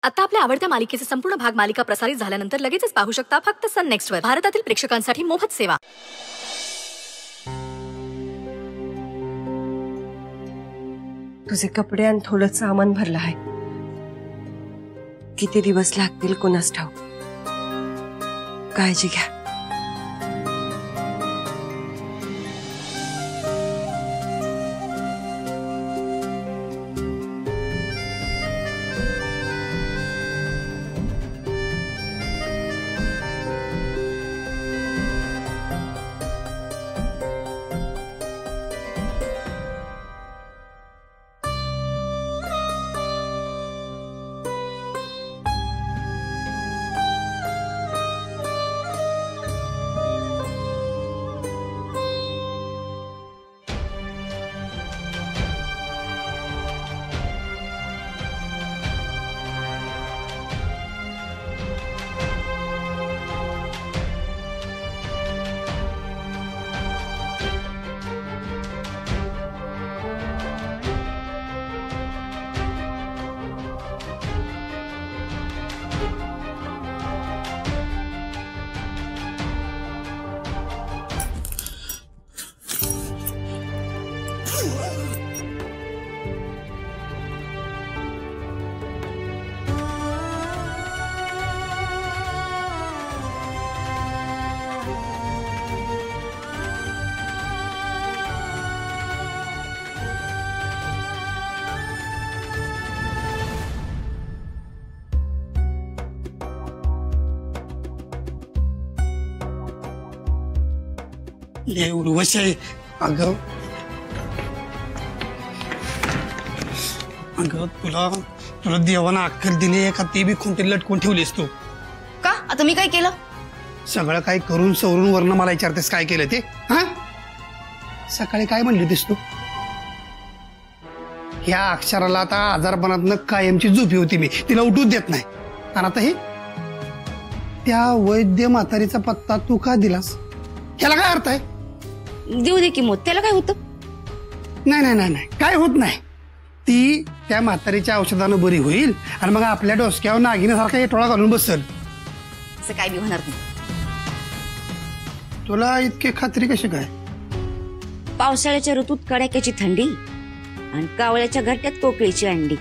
आता आपल्या आवडत्या मालिकेचे संपूर्ण भाग मालिका प्रसारित झाल्यानंतर लगेचच पाहू शकता फक्त सन नेक्स्ट वर. भारतातील प्रेक्षकांसाठी मोफत सेवा. तुझे कपडे आणि थोडं सामान भरलं आहे. किती दिवस लागतील कोणास ठाऊक. काळजी घ्या. ये उर्वशी, अगं तुला तुला देवाना अक्कल दिली का ती बी खुंटीत लटकून ठेवलीस तू का? आता मी काय केलं? सगळं काय करून सवरून वर्ण मला विचारतेस काय केलं ते? हा, सकाळी काय म्हणली होतीस तू? ह्या अक्षराला आता आजारपणातनं कायमची झोपी होती मी, तिला उठूच देत नाही. आणि आता हे त्या वैद्य म्हातारीचा पत्ता तू का दिलास? ह्याला काय अर्थ आहे? देऊ दे की, मग त्याला काय होतं? नाही नाही नाही नाही, काय होत नाही. ती त्या म्हातारीच्या औषधानं बरी होईल आणि मग आपल्या डोसक्यावर नागिनीसारखा हेटोळा घालून बसल. असं काय बी होणार नाही. तुला इतके खात्री कशी काय? पावसाळ्याच्या ऋतूत कडाक्याची थंडी आणि कावळ्याच्या घरट्यात कोकळीची अंडी.